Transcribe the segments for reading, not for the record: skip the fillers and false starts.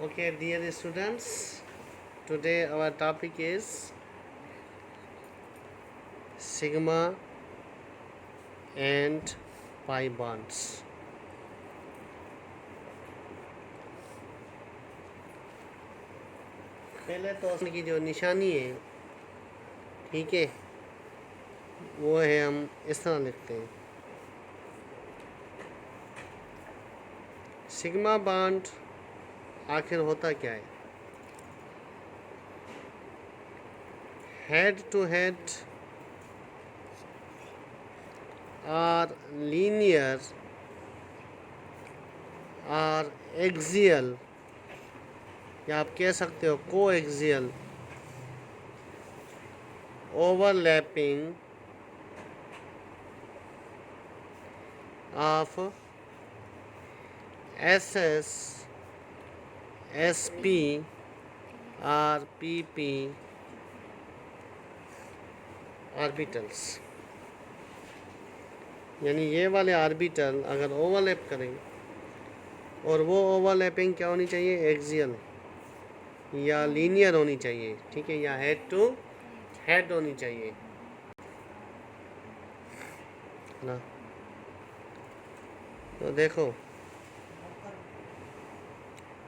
Okay, dear students, today our topic is sigma and pi bonds. पहले तो की जो निशानी है, ठीक है, वो है हम इस तरह लिखते हैं। सिग्मा बॉन्ड आखिर होता क्या है? हेड टू हेड और लीनियर और एक्सियल, या आप कह सकते हो coaxial overlapping of SS, SP और PP ऑर्बिटल्स, यानी ये वाले ऑर्बिटल अगर ओवरलैप करें, और वो ओवरलैपिंग क्या होनी चाहिए? एक्सियल या लीनियर होनी चाहिए, ठीक है, या हेड टू हेड होनी चाहिए ना। तो देखो,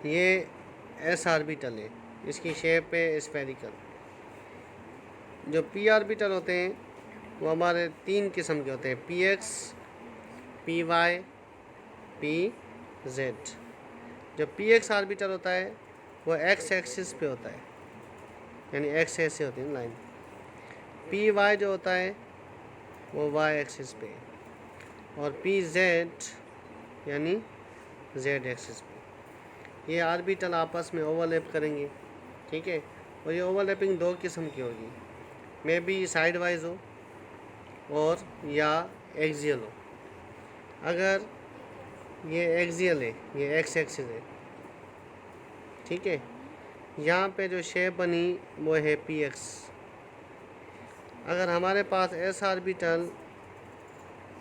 ये एस ऑर्बिटल है, इसकी शेप है स्फेरिकल। जो पी ऑर्बिटल होते हैं वो हमारे तीन किस्म के होते हैं, P X, P Y, P Z. जो पी एक्स ऑर्बिटल होता है वो एक्स एक्सिस पे होता है, यानी एक्स ऐसे होती है लाइन। पी वाई जो होता है वो वाई एक्सिस पे, और पी जेड यानी जेड एक्सिस पे। ये ऑर्बिटल आपस में ओवरलैप करेंगे, ठीक है। और ये ओवरलैपिंग दो किस्म की होगी, मे बी साइड वाइज हो और या एक्सियल हो। अगर ये एक्सियल है, ये एक्स एक्सिस है, ठीक है, यहाँ पे जो शेप बनी वो है पी एक्स। अगर हमारे पास एस ऑर्बिटल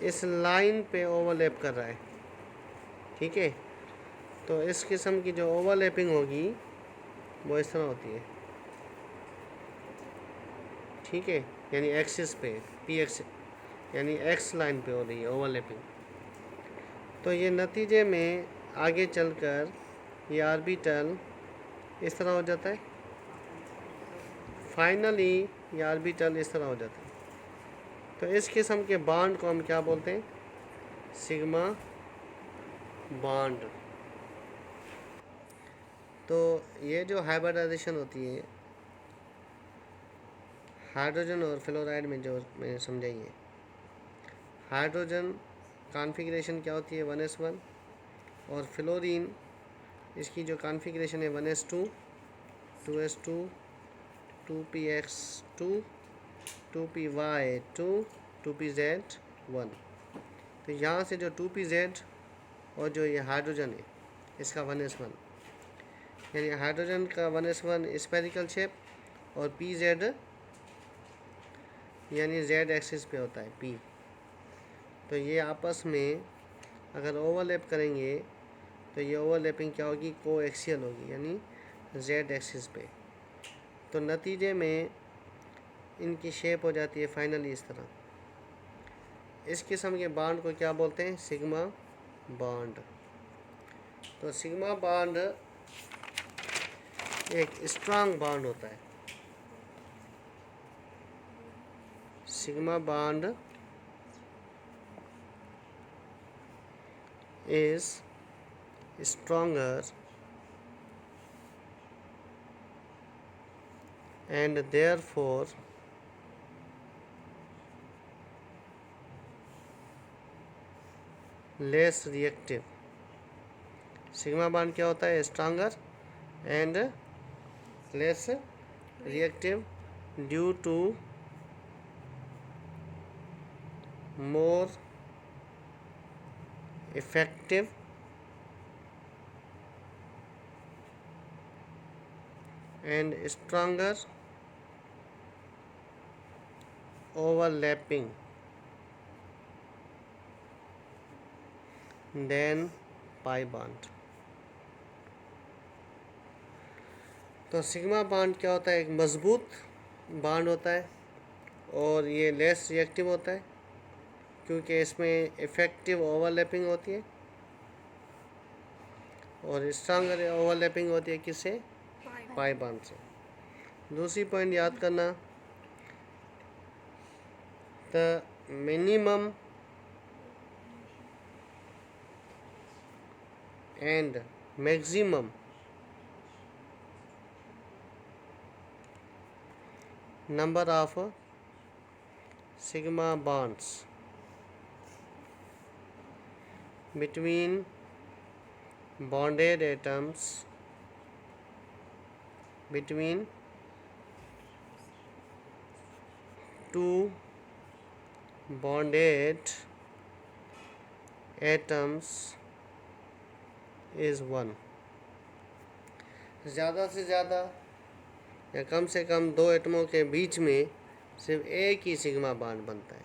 इस लाइन पे ओवरलैप कर रहा है, ठीक है, तो इस किस्म की जो ओवरलैपिंग होगी वो इस तरह होती है, ठीक है, यानी एक्सिस पे पी एक्स, यानी एक्स लाइन पे हो रही है ओवरलैपिंग। तो ये नतीजे में आगे चलकर ये ऑर्बिटल इस तरह हो जाता है, फाइनली ये ऑर्बिटल इस तरह हो जाता है। तो इस किस्म के बॉन्ड को हम क्या बोलते हैं? Sigma bond. तो ये जो हाइब्रिडाइजेशन होती है हाइड्रोजन और फ्लोराइड में, जो मैंने समझाई है, हाइड्रोजन कॉन्फ़िगरेशन क्या होती है? 1s1, और फ्लोरीन इसकी जो कॉन्फ़िगरेशन है 1s2, 2s2, 2px2, 2py2, 2pz1। तो यहाँ से जो 2pz और जो ये हाइड्रोजन है इसका 1s1, यानी हाइड्रोजन का 1s1 स्फेरिकल शेप, और pz यानी z एक्सिस पे होता है p। तो ये आपस में अगर ओवरलैप करेंगे तो ये ओवरलैपिंग क्या होगी? कोएक्सियल होगी, यानी z एक्सिस पे। तो नतीजे में इनकी शेप हो जाती है फाइनली इस तरह। इस किस्म के बॉन्ड को क्या बोलते हैं? Sigma bond. तो सिग्मा बॉन्ड एक स्ट्रांग बॉन्ड होता है। Sigma bond is stronger and therefore less reactive। Sigma bond क्या होता है? Stronger and less reactive due to more effective and stronger overlapping than pi bond। तो सिग्मा बॉन्ड क्या होता है, एक मजबूत बॉन्ड होता है और ये लेस रिएक्टिव होता है क्योंकि इसमें इफ़ेक्टिव ओवरलैपिंग होती है और स्ट्रांगर ओवरलैपिंग होती है किससे, पाई बॉन्ड से। दूसरी पॉइंट याद करना, the minimum and maximum number of sigma bonds between bonded atoms between two bonded atoms is 1। ज़्यादा से ज़्यादा या कम से कम दो एटमों के बीच में सिर्फ एक ही सिग्मा बॉन्ड बनता है।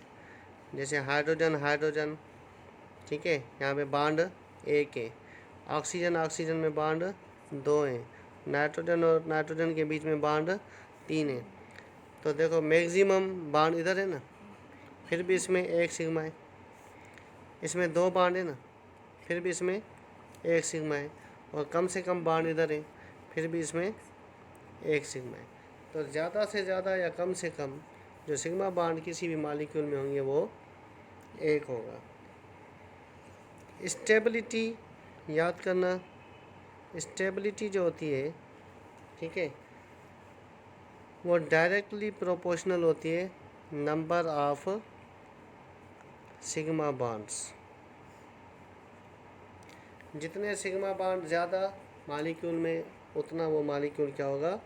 जैसे हाइड्रोजन हाइड्रोजन, ठीक है, यहाँ पे बॉन्ड एक है। ऑक्सीजन ऑक्सीजन में बॉन्ड 2 हैं। नाइट्रोजन और नाइट्रोजन के बीच में बॉन्ड 3 है। तो देखो मैक्सिमम बॉन्ड इधर है ना, फिर भी इसमें एक सिग्मा है। इसमें 2 बॉन्ड है ना, फिर भी इसमें एक सिग्मा है। और कम से कम बॉन्ड इधर है, फिर भी इसमें एक सिग्मा है। तो ज़्यादा से ज़्यादा या कम से कम जो सिग्मा बॉन्ड किसी भी मॉलिक्यूल में होंगे वो एक होगा। स्टेबिलिटी याद करना, स्टेबिलिटी जो होती है, ठीक है, वो डायरेक्टली प्रोपोर्शनल होती है नंबर ऑफ सिग्मा बॉन्ड्स। जितने सिग्मा बॉन्ड ज़्यादा मॉलिक्यूल में, उतना वो मॉलिक्यूल क्या होगा,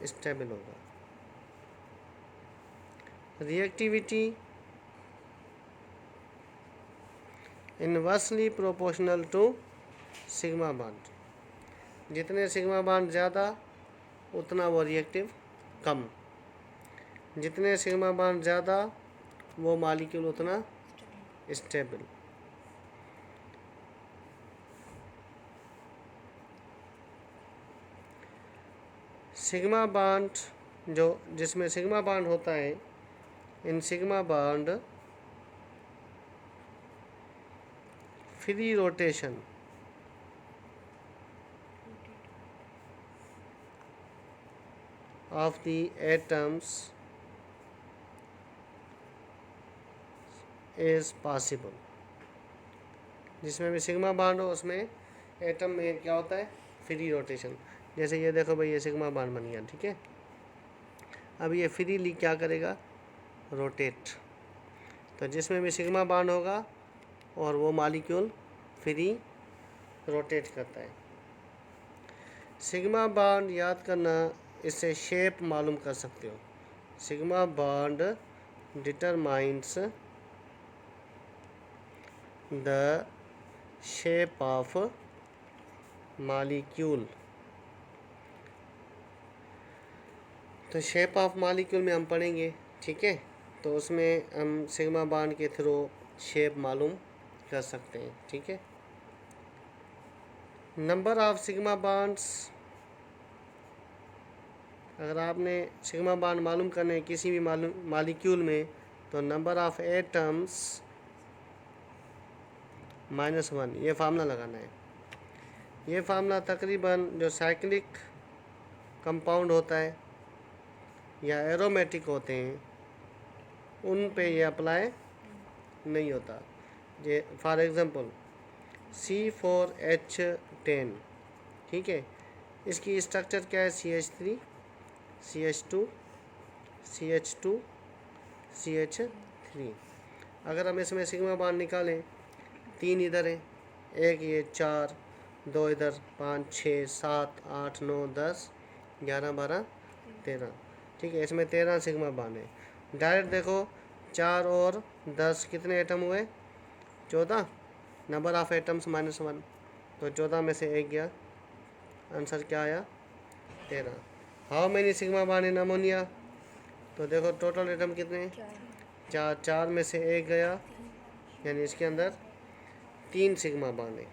स्टेबल होगा। Reactivity inversely proportional to sigma bond. जितने सिग्मा बॉन्ड ज़्यादा उतना वो रिएक्टिव कम, जितने सिग्मा बॉन्ड ज़्यादा वो मॉलिक्यूल उतना स्टेबल। सिग्मा बॉन्ड जो जिसमें सिग्मा बॉन्ड होता है, in sigma bond free rotation of the atoms is possible. जिसमें भी सिग्मा बॉन्ड हो उसमें एटम में क्या होता है, फ्री रोटेशन। जैसे ये देखो भाई, ये सिग्मा बॉन्ड बन गया, ठीक है। अब ये फ्रीली क्या करेगा, रोटेट। तो जिसमें भी सिग्मा बॉन्ड होगा और वो मॉलिक्यूल फ्री रोटेट करता है। सिग्मा बॉन्ड याद करना, इससे शेप मालूम कर सकते हो। Sigma bond determines the shape of molecule. तो शेप ऑफ मॉलिक्यूल में हम पढ़ेंगे, ठीक है। तो उसमें हम सिग्मा बॉन्ड के थ्रू शेप मालूम कर सकते हैं, ठीक है। नंबर ऑफ सिग्मा बॉन्ड्स, अगर आपने सिग्मा बॉन्ड मालूम करने हैं किसी भी मॉलिक्यूल में, तो नंबर ऑफ एटम्स -1, ये फार्मूला लगाना है। ये फार्मूला तकरीबन जो साइक्लिक कंपाउंड होता है या एरोमेटिक होते हैं उन पे ये अप्लाई नहीं होता। जे फॉर एग्ज़ाम्पल C4H10, ठीक है, इसकी स्ट्रक्चर क्या है, CH3 CH2 CH2 CH3। अगर हम इसमें सिग्मा बॉन्ड निकालें, 3 इधर है, एक ये 4, 2 इधर, 5 6 7 8 9 10 11 12 13, ठीक है। इसमें 13 सिग्मा बॉन्ड है। डायरेक्ट देखो, 4 और 10 कितने एटम हुए, 14। नंबर ऑफ एटम्स -1, तो 14 में से 1 गया, आंसर क्या आया, 13। How many sigma bond in ammonia, तो देखो टोटल एटम कितने हैं, 4, 4 में से 1 गया, यानी इसके अंदर 3 सिग्मा बॉन्ड है।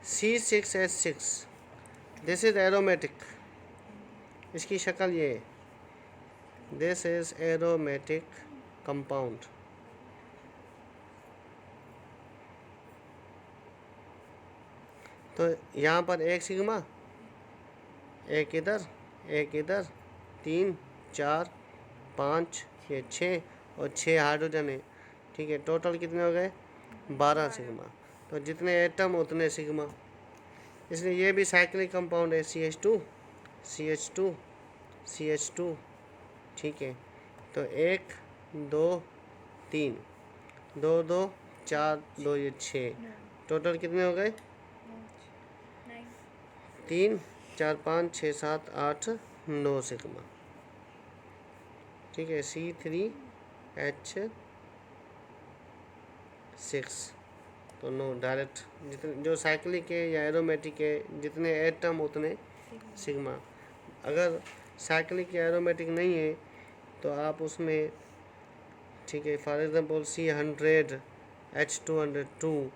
C6H6 दिस इज एरोमेटिक, इसकी शक्ल ये है, दिस इज एरोमेटिक कंपाउंड। तो यहाँ पर एक सिग्मा, एक इधर, एक इधर, 3 4 5 ये 6 और 6 हाइड्रोजन है, ठीक है। टोटल कितने हो गए? 12 सिग्मा। तो जितने एटम उतने सिग्मा, इसलिए ये भी साइक्लिक कंपाउंड है, CH2 CH2 CH2, ठीक है। तो 1 2 3, 2 2 4 2 ये 6, टोटल कितने हो गए? 3 4 5 6 7 8 9 सिग्मा, ठीक है। C3H6, तो नो डायरेक्ट, जितने जो साइक्लिक है या एरोमेटिक है, जितने एटम उतने सिग्मा। अगर साइक्लिक या एरोमेटिक नहीं है तो आप उसमें, ठीक है, फॉर एग्जांपल C100H202,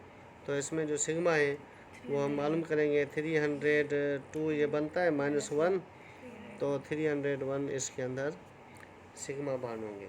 तो इसमें जो सिग्मा है वो हम मालूम करेंगे। 302 ये बनता है -1, तो 301 इसके अंदर सिग्मा बॉन्ड होंगे।